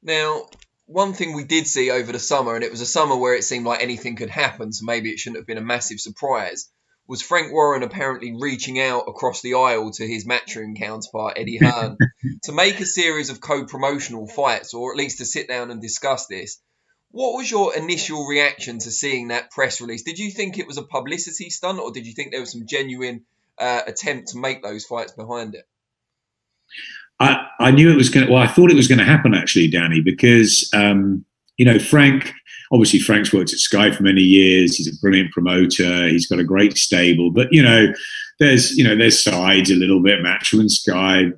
Now, one thing we did see over the summer, and it was a summer where it seemed like anything could happen, so maybe it shouldn't have been a massive surprise, was Frank Warren apparently reaching out across the aisle to his matchroom counterpart, Eddie Hearn, to make a series of co-promotional fights, or at least to sit down and discuss this. What was your initial reaction to seeing that press release? Did you think it was a publicity stunt, or did you think there was some genuine attempt to make those fights behind it? I knew it was going to, well, I thought it was going to happen actually, Danny, because, Frank, obviously Frank's worked at Sky for many years. He's a brilliant promoter. He's got a great stable, but, there's sides a little bit, Matchroom and Sky,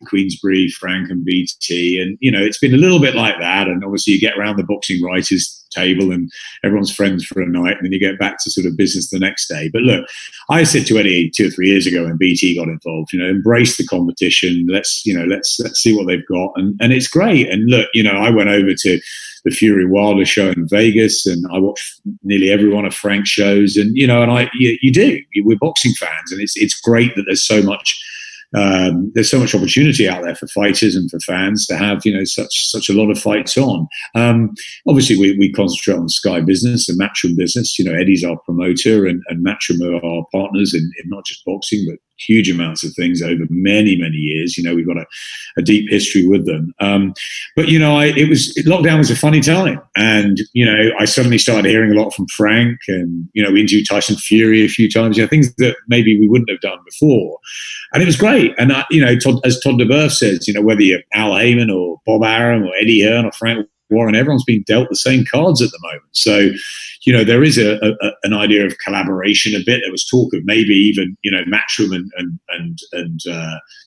Queensbury, Frank and BT. And, it's been a little bit like that. And obviously you get around the boxing writers table and everyone's friends for a night and then you get back to sort of business the next day. But look, I said to Eddie 2 or 3 years ago when BT got involved, embrace the competition. Let's see what they've got. And it's great. And look, I went over to the Fury Wilder show in Vegas and I watched nearly every one of Frank's shows. And, we're boxing fans and it's great that there's so much opportunity out there for fighters and for fans to have such a lot of fights on. Obviously we concentrate on Sky business and Matchroom business. Eddie's our promoter and Matchroom are our partners in not just boxing but huge amounts of things over many years. We've got a deep history with them. Lockdown was a funny time, and I suddenly started hearing a lot from Frank, and we interviewed Tyson Fury a few times. Things that maybe we wouldn't have done before, and it was great. And as Todd DeBerth says, whether you're Al Heyman or Bob Arum or Eddie Hearn or Frank Warren, everyone's being dealt the same cards at the moment. So, there is an idea of collaboration a bit. There was talk of maybe even, Matchroom and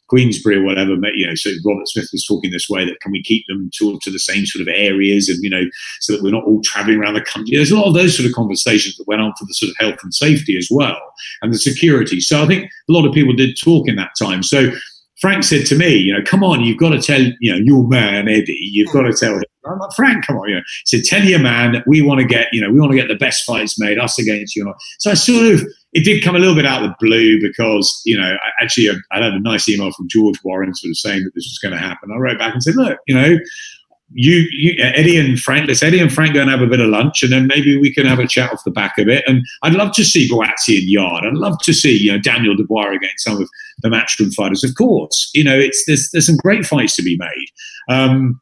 Queensbury or whatever. So Robert Smith was talking this way that can we keep them to the same sort of areas and, so that we're not all traveling around the country. There's a lot of those sort of conversations that went on for the sort of health and safety as well and the security. So I think a lot of people did talk in that time. So Frank said to me, come on, you've got to tell, your man, Eddie, you've got to tell him. I'm like, Frank, come on, he said, tell your man that we want to get the best fights made, us against you. So it did come a little bit out of the blue because, I had a nice email from George Warren sort of saying that this was going to happen. I wrote back and said, look, Eddie and Frank, let's Eddie and Frank go and have a bit of lunch and then maybe we can have a chat off the back of it. And I'd love to see Boazzi and Yard. I'd love to see, Daniel Dubois against some of the Matchroom fighters. Of course, there's some great fights to be made.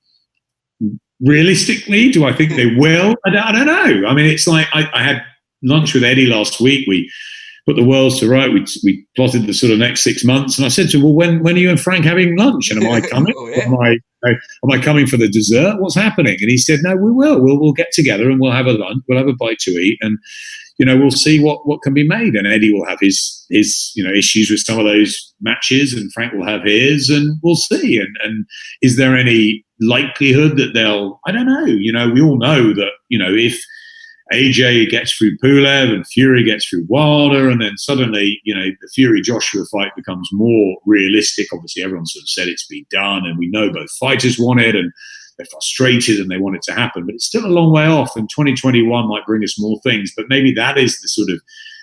Realistically, do I think they will? I don't know. I mean, it's like I had lunch with Eddie last week. We put the worlds to right. We plotted the sort of next 6 months. And I said to him, well, when are you and Frank having lunch? And am I coming? Oh, yeah. Am I coming for the dessert? What's happening? And he said, no, we will. We'll get together and we'll have a lunch. We'll have a bite to eat. And, we'll see what can be made. And Eddie will have his issues with some of those matches and Frank will have his and we'll see. And is there any likelihood that I don't know. We all know that, if AJ gets through Pulev and Fury gets through Wilder and then suddenly, the Fury-Joshua fight becomes more realistic. Obviously, everyone sort of said it's been done and we know both fighters want it and they're frustrated and they want it to happen. But it's still a long way off and 2021 might bring us more things. But maybe that is the sort of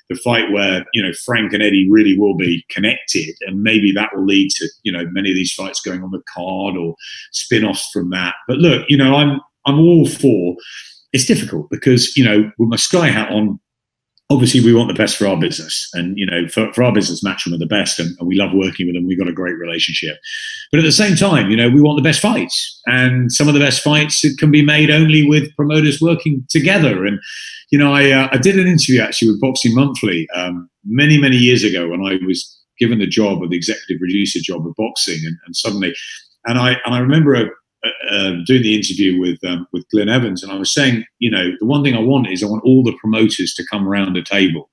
the fight where, Frank and Eddie really will be connected and maybe that will lead to, many of these fights going on the card or spin-offs from that. But look, I'm all for. It's difficult because, with my Sky hat on, obviously we want the best for our business. And, for our business, Matchroom are the best and we love working with them. We've got a great relationship. But at the same time, we want the best fights. And some of the best fights can be made only with promoters working together. And, I did an interview actually with Boxing Monthly many years ago when I was given the job of the executive producer job of boxing. And suddenly, I remember doing the interview with Glenn Evans, and I was saying, the one thing I want all the promoters to come around the table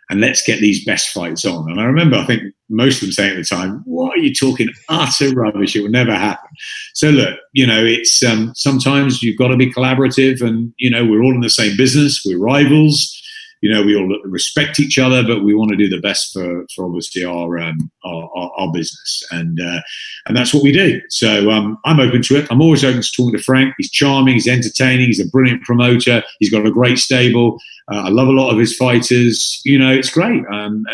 and let's get these best fights on. And I remember, I think most of them saying at the time, what are you talking? Utter rubbish. It will never happen. So look, it's sometimes you've got to be collaborative and, we're all in the same business. We're rivals. We all respect each other, but we want to do the best for obviously our business, and that's what we do. So I'm open to it. I'm always open to talking to Frank. He's charming. He's entertaining. He's a brilliant promoter. He's got a great stable. I love a lot of his fighters. It's great. And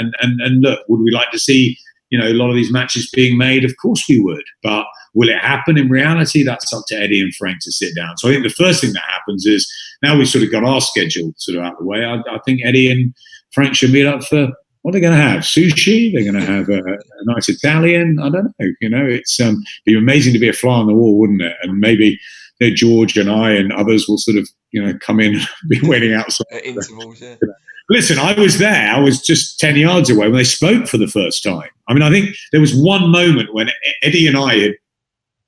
look, would we like to see a lot of these matches being made? Of course we would, but Will it happen in reality? That's up to Eddie and Frank to sit down. So I think the first thing that happens is, now we've sort of got our schedule sort of out of the way, I think Eddie and Frank should meet up for, what are they going to have? Sushi? They're going to have a nice Italian? I don't know. You know, it's be amazing to be a fly on the wall, wouldn't it? And maybe George and I and others will sort of, come in and be waiting outside. At intervals, yeah. Listen, I was there. I was just 10 yards away when they spoke for the first time. I mean, I think there was one moment when Eddie and I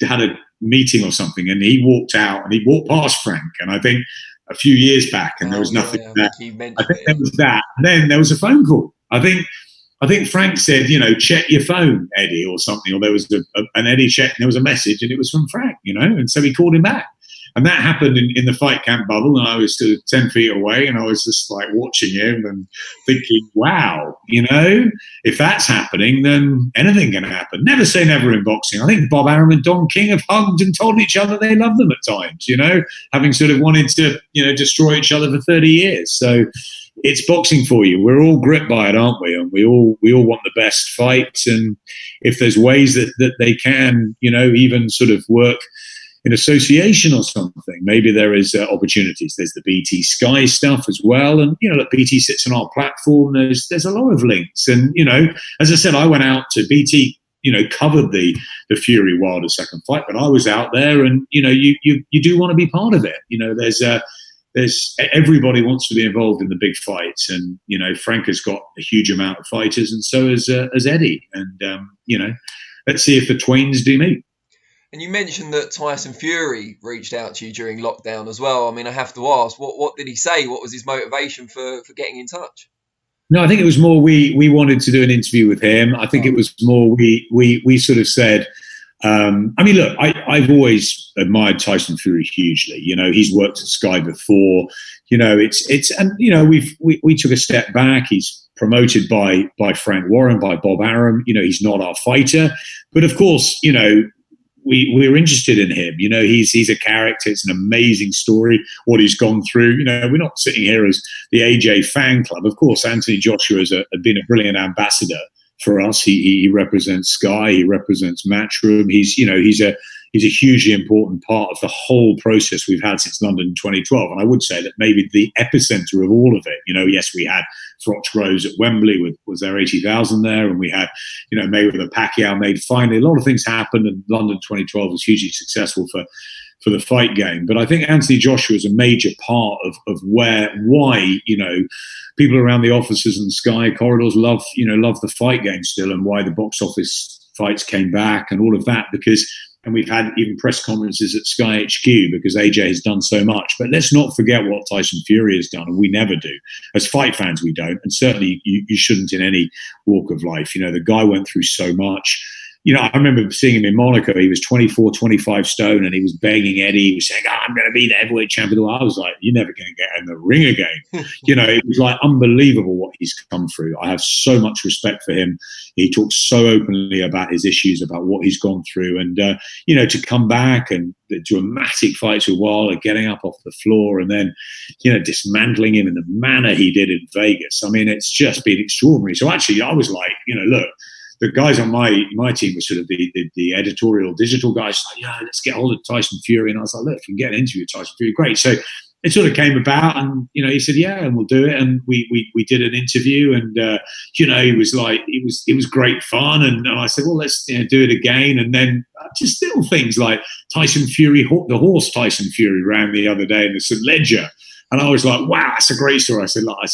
had a meeting or something, and he walked out and he walked past Frank. And I think a few years back, and there was nothing there. I think there was that. And then there was a phone call. I think Frank said, check your phone, Eddie, or something. Or there was an Eddie check, and there was a message, and it was from Frank, and so he called him back. And that happened in the fight camp bubble, and I was still 10 feet away, and I was just like watching him and thinking, wow, if that's happening, then anything can happen. Never say never in boxing. I think Bob Arum and Don King have hugged and told each other they love them at times, having sort of wanted to, destroy each other for 30 years. So it's boxing for you. We're all gripped by it, aren't we? And we all want the best fights. And if there's ways that they can, even sort of work in association or something, maybe there is opportunities. There's the BT Sky stuff as well. And, that BT sits on our platform. There's a lot of links. And, as I said, I went out to BT, covered the Fury Wilder second fight, but I was out there, and, you do want to be part of it. There's everybody wants to be involved in the big fights, and Frank has got a huge amount of fighters, and so has Eddie, and let's see if the twains do meet. And you mentioned that Tyson Fury reached out to you during lockdown as well. I mean, I have to ask, what did he say? What was his motivation for getting in touch? No, I think it was more we wanted to do an interview with him. I think it was more we sort of said. Look, I've always admired Tyson Fury hugely. He's worked at Sky before. We took a step back. He's promoted by Frank Warren, by Bob Arum. He's not our fighter, but of course, we're interested in him. He's a character. It's an amazing story, what he's gone through. We're not sitting here as the AJ fan club. Of course, Anthony Joshua has been a brilliant ambassador for us. He represents Sky. He represents Matchroom. He's a hugely important part of the whole process we've had since London in 2012. And I would say that maybe the epicenter of all of it, yes, we had Froch Groves at Wembley was there 80,000 there, and we had, Mayweather Pacquiao made finally. A lot of things happened, and London 2012 was hugely successful for the fight game. But I think Anthony Joshua is a major part of why people around the offices and Sky corridors love the fight game still, and why the box office fights came back and all of that, and we've had even press conferences at Sky HQ because AJ has done so much. But let's not forget what Tyson Fury has done, and we never do. As fight fans, we don't, and certainly you shouldn't in any walk of life. The guy went through so much. I remember seeing him in Monaco. He was 24, 25 stone, and he was begging Eddie. He was saying, I'm going to be the heavyweight champion. I was like, you're never going to get in the ring again. It was like unbelievable what he's come through. I have so much respect for him. He talks so openly about his issues, about what he's gone through. And, to come back and the dramatic fights with Wilder, getting up off the floor and then, dismantling him in the manner he did in Vegas. I mean, it's just been extraordinary. So actually, I was like, look, the guys on my team were sort of the editorial digital guys, like, yeah, let's get hold of Tyson Fury. And I was like, look, if we can get an interview with Tyson Fury, great. So it sort of came about, and he said, yeah, and we'll do it. And we did an interview, and he was like, it was great fun. And I said, well, let's do it again. And then just little things like Tyson Fury, the horse Tyson Fury ran the other day in the St. Ledger. And I was like, wow, that's a great story. So I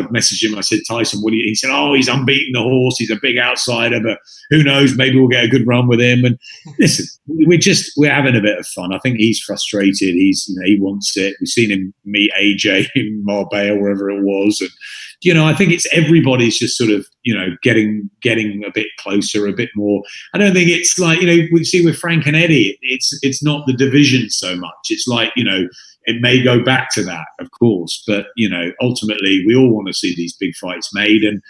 messaged him. I said, Tyson, what do you? He said, oh, he's unbeaten, the horse. He's a big outsider, but who knows? Maybe we'll get a good run with him. And listen, we're having a bit of fun. I think he's frustrated. He wants it. We've seen him meet AJ in Marbella, wherever it was. And, I think it's everybody's just sort of, getting a bit closer, a bit more. I don't think it's like, we see with Frank and Eddie, it's not the division so much. It's like, it may go back to that, of course, but ultimately we all want to see these big fights made, and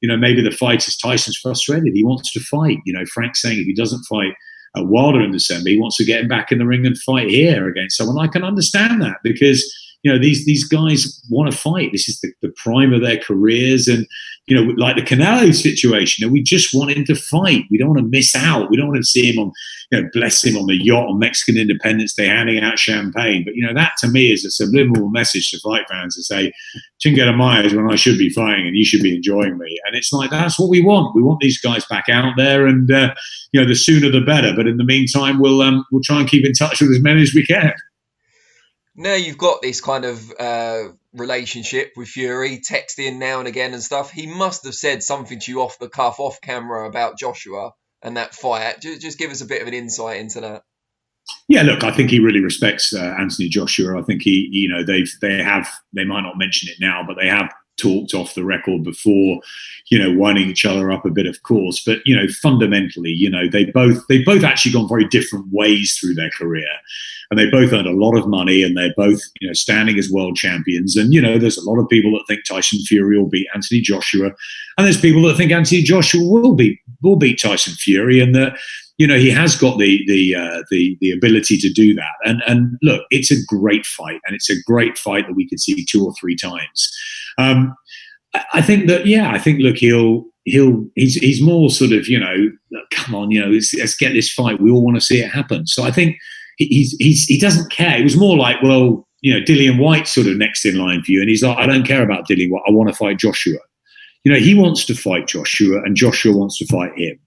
maybe the fighter's Tyson's frustrated. He wants to fight. Frank's saying if he doesn't fight Wilder in December, he wants to get him back in the ring and fight here against someone. I can understand that because these guys want to fight. This is the prime of their careers. And, like the Canelo situation, we just want him to fight. We don't want to miss out. We don't want to see him bless him on the yacht on Mexican Independence Day, handing out champagne. But, that to me is a subliminal message to fight fans to say, Chingada Maya is when I should be fighting and you should be enjoying me. And it's like, that's what we want. We want these guys back out there, and, the sooner the better. But in the meantime, we'll try and keep in touch with as many as we can. Now you've got this kind of relationship with Fury, texting now and again and stuff. He must have said something to you off the cuff, off camera, about Joshua and that fight. Just give us a bit of an insight into that. Yeah, look, I think he really respects Anthony Joshua. I think they might not mention it now, but they have talked off the record before, winding each other up a bit, of course. But, fundamentally, they both actually gone very different ways through their career. And they both earned a lot of money, and they're both, standing as world champions. And, there's a lot of people that think Tyson Fury will beat Anthony Joshua. And there's people that think Anthony Joshua will beat Tyson Fury, and that, he has got the ability to do that. And look, it's a great fight, and it's a great fight that we could see 2 or 3 times. I think that, look, he's more sort of, come on, let's get this fight. We all want to see it happen. So I think he doesn't care. It was more like, well, Dillian White's sort of next in line for you. And he's like, I don't care about Dillian White. I want to fight Joshua. He wants to fight Joshua, and Joshua wants to fight him.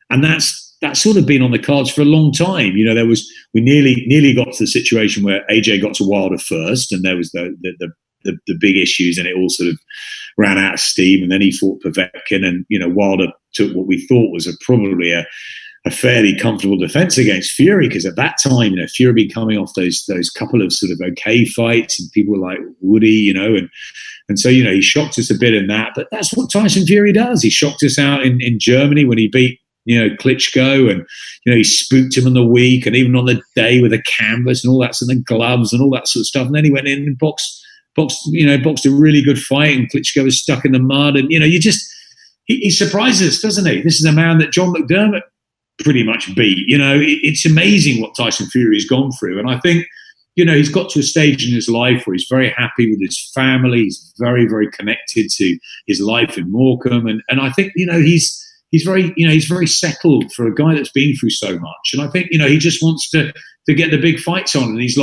And that's sort of been on the cards for a long time. We nearly got to the situation where AJ got to Wilder first, and there was the big issues, and it all sort of ran out of steam. And then he fought Povetkin, and Wilder took what we thought was probably a fairly comfortable defense against Fury, because at that time, Fury had been coming off those couple of sort of okay fights, and people were like Woody, and so he shocked us a bit in that. But that's what Tyson Fury does. He shocked us out in Germany when he beat Klitschko, and he spooked him on the week, and even on the day with a canvas and all that, and the gloves and all that sort of stuff. And then he went in and boxed a really good fight, and Klitschko was stuck in the mud. And he surprises us, doesn't he? This is a man that John McDermott pretty much beat. It's amazing what Tyson Fury has gone through, and I think he's got to a stage in his life where he's very happy with his family. He's very, very connected to his life in Morecambe, and I think he's very settled for a guy that's been through so much. And I think, he just wants to get the big fights on. And he's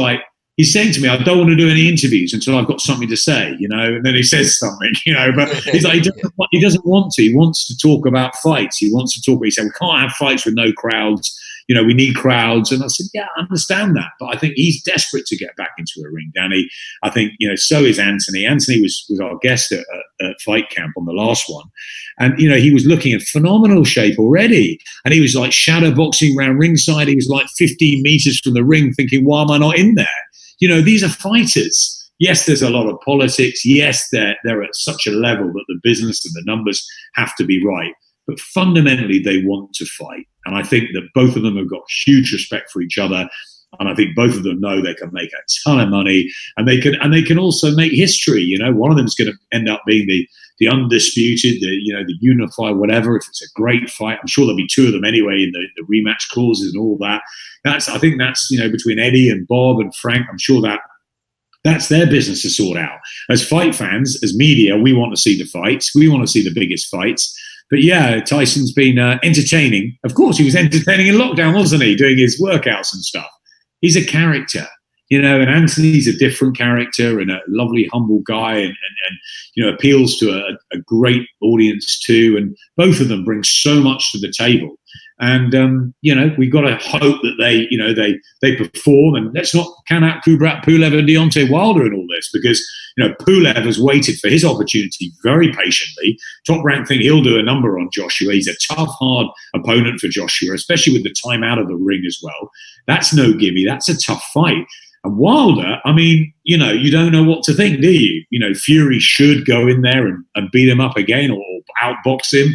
saying to me, I don't want to do any interviews until I've got something to say, and then he says something, but he's like, he doesn't want to. He wants to talk about fights. He wants to talk, he said, we can't have fights with no crowds. We need crowds. And I said, yeah, I understand that. But I think he's desperate to get back into a ring, Danny. I think, so is Anthony. Anthony was our guest at Fight Camp on the last one. And, he was looking in phenomenal shape already. And he was like shadow boxing around ringside. He was like 15 meters from the ring thinking, why am I not in there? These are fighters. Yes, there's a lot of politics. Yes, they're at such a level that the business and the numbers have to be right. But fundamentally, they want to fight. And I think that both of them have got huge respect for each other. And I think both of them know they can make a ton of money, and they can also make history. One of them is going to end up being the undisputed, the unified, whatever. If it's a great fight, I'm sure there'll be 2 of them anyway in the rematch clauses and all that. I think that's between Eddie and Bob and Frank. I'm sure that's their business to sort out. As fight fans, as media, we want to see the fights. We want to see the biggest fights. But yeah, Tyson's been entertaining. Of course, he was entertaining in lockdown, wasn't he? Doing his workouts and stuff. He's a character, and Anthony's a different character and a lovely, humble guy, and appeals to a great audience too. And both of them bring so much to the table. And we've got to hope that they perform. And let's not count out Kubrat Pulev and Deontay Wilder in all this, because Pulev has waited for his opportunity very patiently. Top Rank think he'll do a number on Joshua. He's a tough, hard opponent for Joshua, especially with the time out of the ring as well. That's no gimme. That's a tough fight. And Wilder, you don't know what to think, do you? Fury should go in there and beat him up again or outbox him.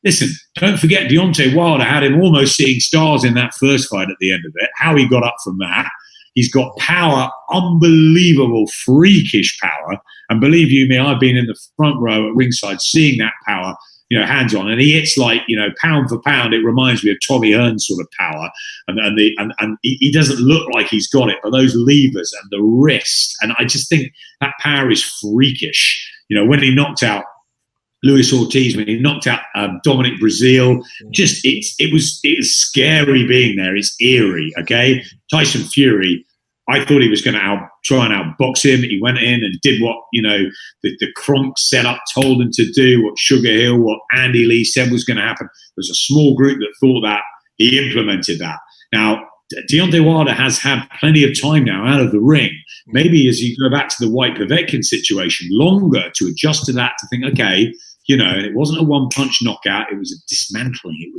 Listen, don't forget Deontay Wilder had him almost seeing stars in that first fight at the end of it. How he got up from that. He's got power, unbelievable, freakish power. And believe you me, I've been in the front row at ringside seeing that power. hands on, and he hits like, pound for pound. It reminds me of Tommy Hearn sort of power, and he doesn't look like he's got it, but those levers and the wrist, and I just think that power is freakish. When he knocked out Luis Ortiz, when he knocked out Dominic Breazeale, it was scary being there. It's eerie. Okay, Tyson Fury, I thought he was going to try and outbox him. He went in and did what the Kronk setup told him to do, what Sugar Hill, what Andy Lee said was going to happen. There was a small group that thought that. He implemented that. Now, Deontay Wilder has had plenty of time now out of the ring. Maybe as you go back to the White Povetkin situation, longer to adjust to that, to think, okay, and it wasn't a one-punch knockout. It was a dismantling. He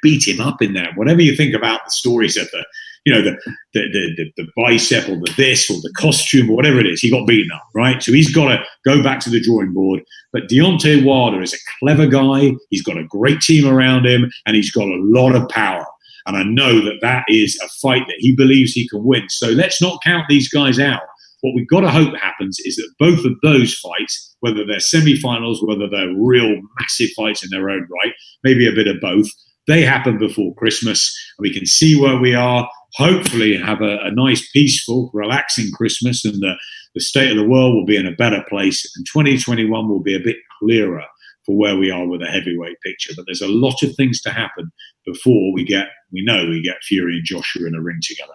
beat him up in there. Whatever you think about the stories of the bicep or the this or the costume or whatever it is, he got beaten up, right? So he's got to go back to the drawing board. But Deontay Wilder is a clever guy. He's got a great team around him, and he's got a lot of power. And I know that is a fight that he believes he can win. So let's not count these guys out. What we've got to hope happens is that both of those fights, whether they're semi-finals, whether they're real massive fights in their own right, maybe a bit of both, they happen before Christmas. And we can see where we are, hopefully have a nice, peaceful, relaxing Christmas, and the state of the world will be in a better place. And 2021 will be a bit clearer for where we are with a heavyweight picture. But there's a lot of things to happen before we get Fury and Joshua in a ring together.